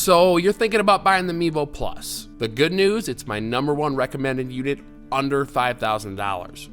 So you're thinking about buying the MEVO Plus. The good news, it's my #1 recommended unit under $5,000.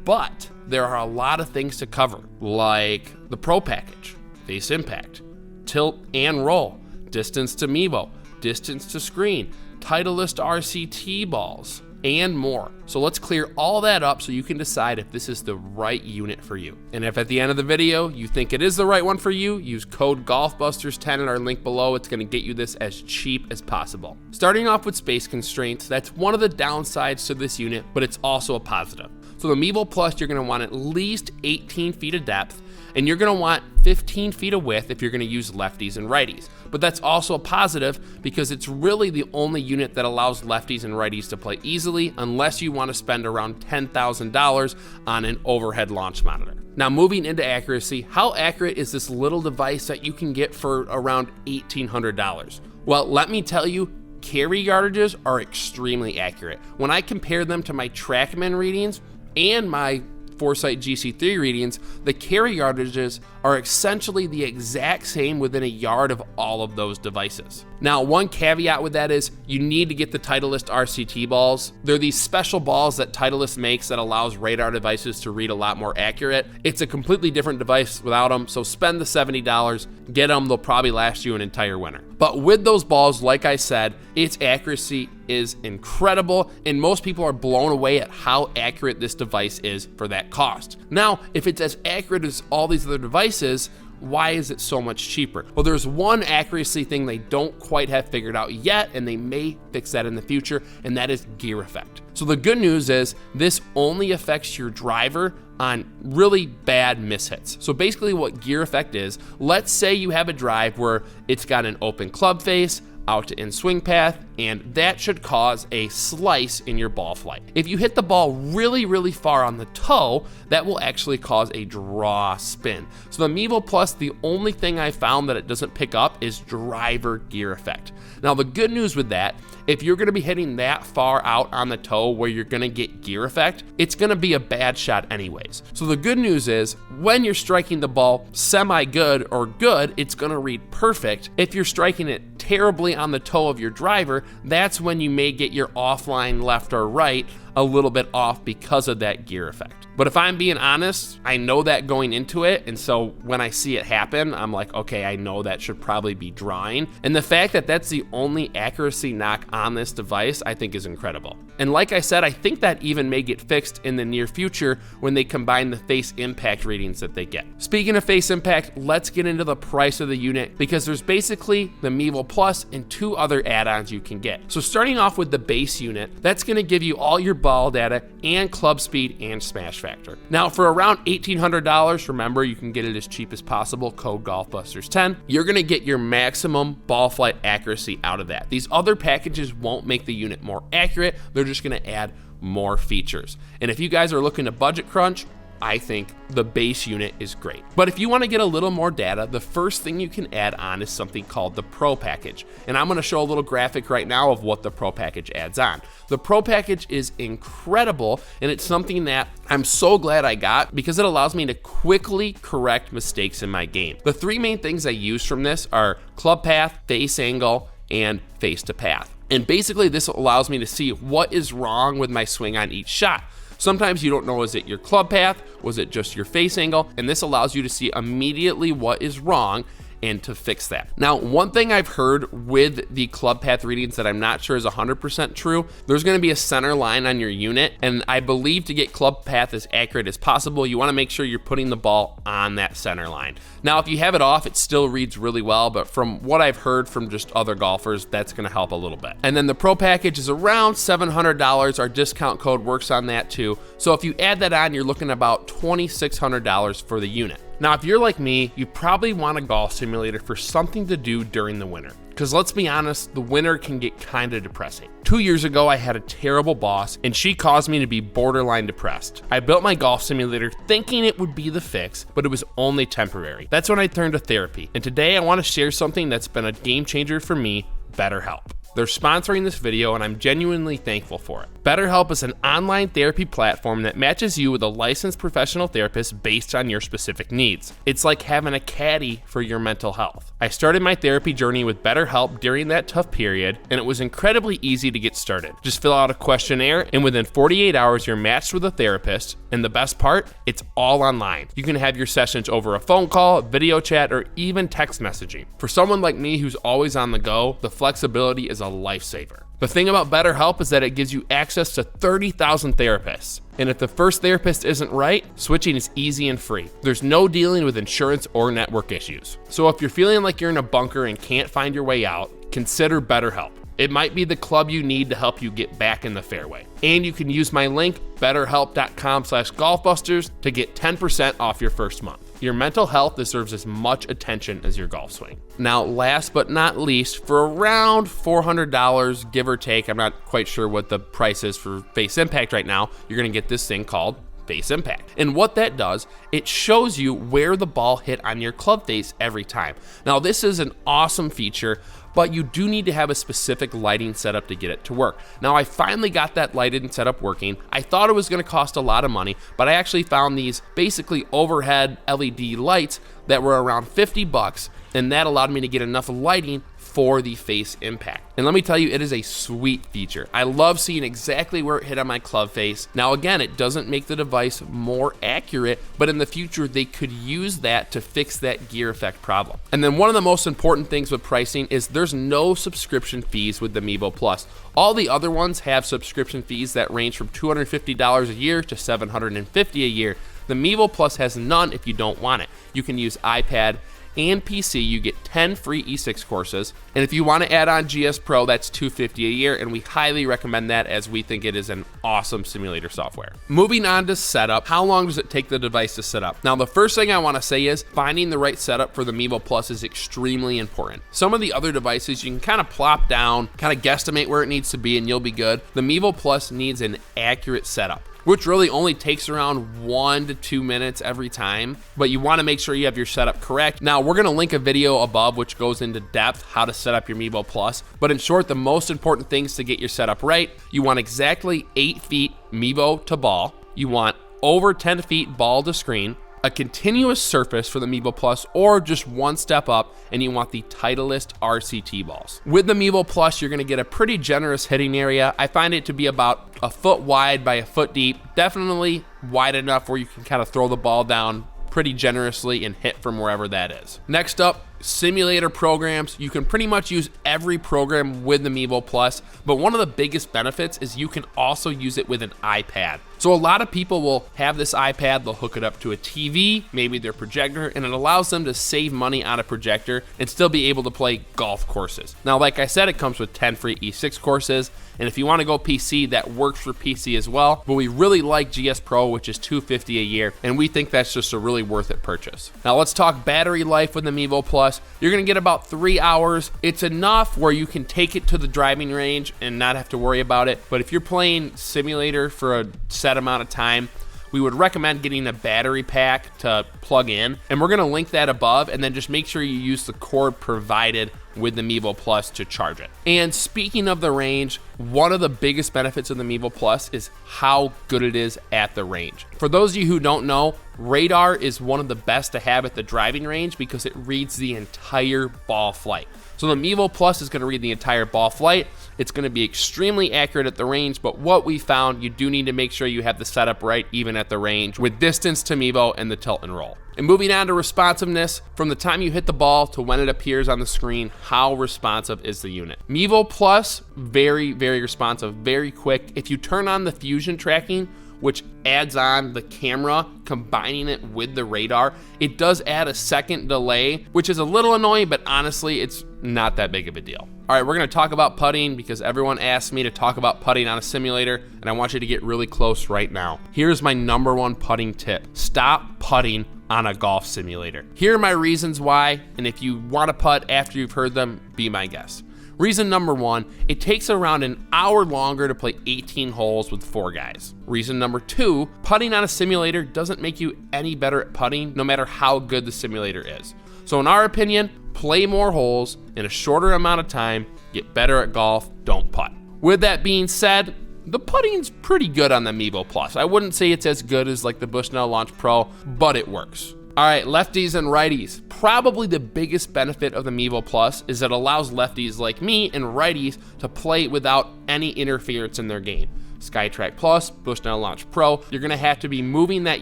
But there are a lot of things to cover, like the Pro package, face impact, tilt and roll, distance to MEVO, distance to screen, Titleist RCT balls, and more. So let's clear all that up so you can decide if this is the right unit for you. And if at the end of the video you think it is the right one for you, use code GolfBusters10 in our link below. It's gonna get you this as cheap as possible. Starting off with space constraints, that's one of the downsides to this unit, but it's also a positive. So the MEVO Plus, you're gonna want at least 18 feet of depth, and you're gonna want 15 feet of width if you're gonna use lefties and righties. But that's also a positive because it's really the only unit that allows lefties and righties to play easily unless you wanna spend around $10,000 on an overhead launch monitor. Now moving into accuracy, how accurate is this little device that you can get for around $1,800? Well, let me tell you, carry yardages are extremely accurate. When I compare them to my TrackMan readings and my Foresight GC3 readings, the carry yardages are essentially the exact same within a yard of all of those devices. Now, one caveat with that is you need to get the Titleist RCT balls. They're these special balls that Titleist makes that allows radar devices to read a lot more accurate. It's a completely different device without them, so spend the $70, get them, they'll probably last you an entire winter. But with those balls, like I said, its accuracy is incredible, and most people are blown away at how accurate this device is for that cost. Now, if it's as accurate as all these other devices, why is it so much cheaper? Well, there's one accuracy thing they don't quite have figured out yet, and they may fix that in the future, and that is gear effect. So the good news is this only affects your driver on really bad mishits. So basically what gear effect is, let's say you have a drive where it's got an open club face, out to in swing path, and that should cause a slice in your ball flight. If you hit the ball really, really far on the toe, that will actually cause a draw spin. So the MEVO Plus, the only thing I found that it doesn't pick up is driver gear effect. Now the good news with that, if you're gonna be hitting that far out on the toe where you're gonna get gear effect, it's gonna be a bad shot anyways. So the good news is when you're striking the ball semi-good or good, it's gonna read perfect. If you're striking it terribly on the toe of your driver, that's when you may get your offline left or right a little bit off because of that gear effect. But if I'm being honest, I know that going into it, and so when I see it happen, I'm like, okay, I know that should probably be drawing. And the fact that that's the only accuracy knock on this device, I think is incredible. And like I said, I think that even may get fixed in the near future when they combine the face impact readings that they get. Speaking of face impact, let's get into the price of the unit because there's basically the MEVO Plus and 2 other add-ons you can get. So starting off with the base unit, that's gonna give you all your ball data and club speed and smash factor. Now for around $1,800, remember you can get it as cheap as possible, code GolfBusters10, you're gonna get your maximum ball flight accuracy out of that. These other packages won't make the unit more accurate, they're just gonna add more features. And if you guys are looking to budget crunch, I think the base unit is great. But if you want to get a little more data, the first thing you can add on is something called the Pro package. And I'm going to show a little graphic right now of what the Pro package adds on. The Pro package is incredible, and it's something that I'm so glad I got because it allows me to quickly correct mistakes in my game. The 3 main things I use from this are club path, face angle, and face to path. And basically this allows me to see what is wrong with my swing on each shot. Sometimes you don't know, is it your club path? Was it just your face angle? And this allows you to see immediately what is wrong and to fix that. Now, one thing I've heard with the club path readings that I'm not sure is 100% true, there's gonna be a center line on your unit, and I believe to get club path as accurate as possible, you wanna make sure you're putting the ball on that center line. Now, if you have it off, it still reads really well, but from what I've heard from just other golfers, that's gonna help a little bit. And then the Pro package is around $700. Our discount code works on that too. So if you add that on, you're looking at about $2,600 for the unit. Now, if you're like me, you probably want a golf simulator for something to do during the winter. Because let's be honest, the winter can get kind of depressing. 2 years ago, I had a terrible boss, and she caused me to be borderline depressed. I built my golf simulator thinking it would be the fix, but it was only temporary. That's when I turned to therapy. And today, I want to share something that's been a game changer for me, BetterHelp. They're sponsoring this video and I'm genuinely thankful for it. BetterHelp is an online therapy platform that matches you with a licensed professional therapist based on your specific needs. It's like having a caddy for your mental health. I started my therapy journey with BetterHelp during that tough period, and it was incredibly easy to get started. Just fill out a questionnaire, and within 48 hours, you're matched with a therapist. And the best part, it's all online. You can have your sessions over a phone call, video chat, or even text messaging. For someone like me who's always on the go, the flexibility is a lifesaver. The thing about BetterHelp is that it gives you access to 30,000 therapists. And if the first therapist isn't right, switching is easy and free. There's no dealing with insurance or network issues. So if you're feeling like you're in a bunker and can't find your way out, consider BetterHelp. It might be the club you need to help you get back in the fairway. And you can use my link, betterhelp.com/golfbusters, to get 10% off your first month. Your mental health deserves as much attention as your golf swing. Now, last but not least, for around $400, give or take, I'm not quite sure what the price is for Face Impact right now, you're gonna get this thing called Face Impact. And what that does, it shows you where the ball hit on your club face every time. Now, this is an awesome feature, but you do need to have a specific lighting setup to get it to work. Now, I finally got that lighting setup working. I thought it was gonna cost a lot of money, but I actually found these basically overhead LED lights that were around 50 bucks, and that allowed me to get enough lighting for the Face Impact. And let me tell you, it is a sweet feature. I love seeing exactly where it hit on my club face. Now again, it doesn't make the device more accurate, but in the future they could use that to fix that gear effect problem. And then one of the most important things with pricing is there's no subscription fees with the MEVO Plus. All the other ones have subscription fees that range from $250 a year to $750 a year. The MEVO Plus has none if you don't want it. You can use iPad and PC. You get 10 free E6 courses, and if you want to add on GS Pro, that's $250 a year, and we highly recommend that as we think it is an awesome simulator software. Moving on to setup, how long does it take the device to set up? Now, the first thing I want to say is finding the right setup for the MEVO Plus is extremely important. Some of the other devices you can kind of plop down, kind of guesstimate where it needs to be, and you'll be good. The MEVO Plus needs an accurate setup, which really only takes around 1 to 2 minutes every time, but you want to make sure you have your setup correct. Now, we're going to link a video above which goes into depth how to set up your MEVO Plus, but in short, the most important things to get your setup right, you want exactly 8 feet MEVO to ball, you want over 10 feet ball to screen, a continuous surface for the MEVO Plus, or just one step up, and you want the Titleist RCT balls. With the MEVO Plus, you're gonna get a pretty generous hitting area. I find it to be about a foot wide by a foot deep, definitely wide enough where you can kind of throw the ball down pretty generously and hit from wherever that is. Next up, simulator programs. You can pretty much use every program with the MEVO Plus, but one of the biggest benefits is you can also use it with an iPad. So a lot of people will have this iPad, they'll hook it up to a TV, maybe their projector, and it allows them to save money on a projector and still be able to play golf courses. Now, like I said, it comes with 10 free E6 courses, and if you want to go PC, that works for PC as well, but we really like GS Pro, which is $250 a year, and we think that's just a really worth it purchase. Now let's talk battery life with the MEVO Plus. You're gonna get about 3 hours. It's enough where you can take it to the driving range and not have to worry about it, but if you're playing simulator for a set amount of time, we would recommend getting a battery pack to plug in, and we're gonna link that above, and then just make sure you use the cord provided with the MEVO Plus to charge it. And speaking of the range, one of the biggest benefits of the MEVO Plus is how good it is at the range. For those of you who don't know, radar is one of the best to have at the driving range because it reads the entire ball flight. So the MEVO Plus is going to read the entire ball flight. It's going to be extremely accurate at the range, but what we found, you do need to make sure you have the setup right even at the range with distance to MEVO and the tilt and roll. And moving on to responsiveness, from the time you hit the ball to when it appears on the screen, how responsive is the unit? MEVO Plus, very, very responsive, very quick. If you turn on the fusion tracking, which adds on the camera, combining it with the radar, it does add a second delay, which is a little annoying, but honestly, it's not that big of a deal. All right, we're gonna talk about putting because everyone asked me to talk about putting on a simulator, and I want you to get really close right now. Here's my #1 putting tip. Stop putting on a golf simulator. Here are my reasons why, and if you wanna putt after you've heard them, be my guest. Reason number 1, it takes around an hour longer to play 18 holes with 4 guys. Reason number 2, putting on a simulator doesn't make you any better at putting no matter how good the simulator is. So in our opinion, play more holes in a shorter amount of time, get better at golf, don't putt. With that being said, the putting's pretty good on the MEVO Plus. I wouldn't say it's as good as like the Bushnell Launch Pro, but it works. All right, lefties and righties. Probably the biggest benefit of the MEVO Plus is it allows lefties like me and righties to play without any interference in their game. SkyTrak Plus, Bushnell Launch Pro, you're gonna have to be moving that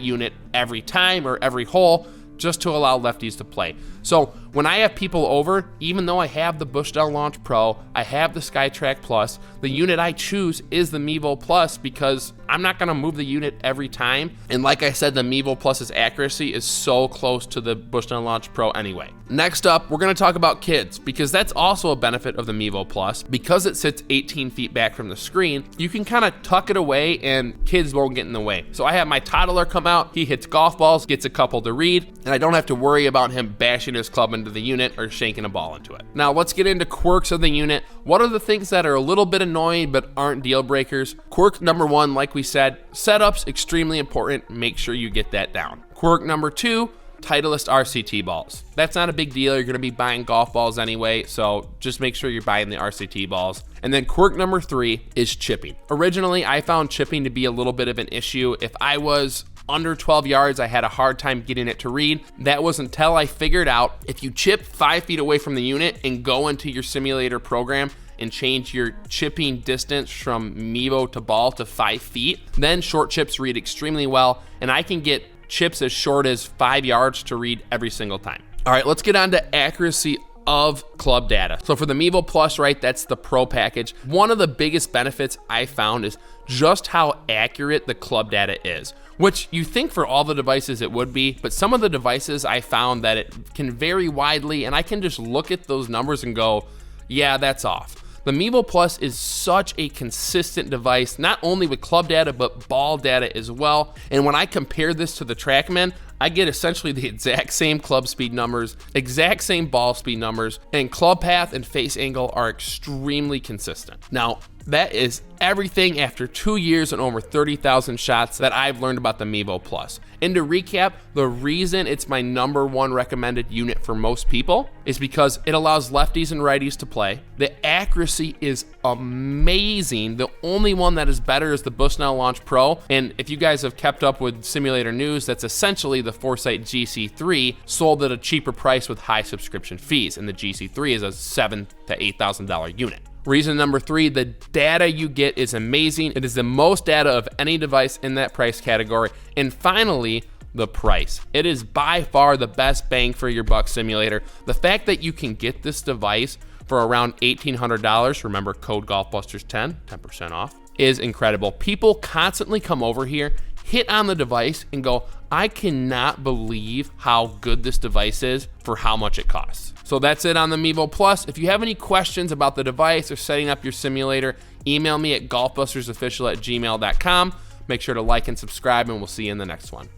unit every time or every hole just to allow lefties to play. So when I have people over, even though I have the Bushnell Launch Pro, I have the SkyTrak Plus, the unit I choose is the MEVO Plus because I'm not gonna move the unit every time. And like I said, the MEVO Plus's accuracy is so close to the Bushnell Launch Pro anyway. Next up, we're gonna talk about kids because that's also a benefit of the MEVO Plus. Because it sits 18 feet back from the screen, you can kind of tuck it away and kids won't get in the way. So I have my toddler come out, he hits golf balls, gets a couple to read, and I don't have to worry about him bashing his club into the unit or shanking a ball into it. Now let's get into quirks of the unit. What are the things that are a little bit annoying but aren't deal breakers? Quirk number one, like we said, setup's extremely important. Make sure you get that down. Quirk number two, Titleist RCT balls. That's not a big deal. You're gonna be buying golf balls anyway, so just make sure you're buying the RCT balls. And then quirk number three is chipping. Originally, I found chipping to be a little bit of an issue. If I was under 12 yards, I had a hard time getting it to read. That was until I figured out if you chip 5 feet away from the unit and go into your simulator program and change your chipping distance from MEVO to ball to 5 feet, then short chips read extremely well, and I can get chips as short as 5 yards to read every single time. All right, let's get on to accuracy of club data. So for the MEVO Plus, right, that's the Pro package. One of the biggest benefits I found is just how accurate the club data is, which you think for all the devices it would be, but some of the devices I found that it can vary widely, and I can just look at those numbers and go, yeah, that's off. The MEVO Plus is such a consistent device, not only with club data, but ball data as well. And when I compare this to the TrackMan, I get essentially the exact same club speed numbers, exact same ball speed numbers, and club path and face angle are extremely consistent. Now, that is everything after 2 years and over 30,000 shots that I've learned about the MEVO Plus. And to recap, the reason it's my number one recommended unit for most people is because it allows lefties and righties to play. The accuracy is amazing. The only one that is better is the Bushnell Launch Pro. And if you guys have kept up with simulator news, that's essentially the Foresight GC3 sold at a cheaper price with high subscription fees. And the GC3 is a $7,000 to $8,000 unit. Reason number three, the data you get is amazing. It is the most data of any device in that price category. And finally, the price. It is by far the best bang for your buck simulator. The fact that you can get this device for around $1,800, remember code GolfBusters 10% off, is incredible. People constantly come over here, hit on the device and go, I cannot believe how good this device is for how much it costs. So that's it on the MEVO Plus. If you have any questions about the device or setting up your simulator, email me at golfbustersofficial@gmail.com. Make sure to like and subscribe, and we'll see you in the next one.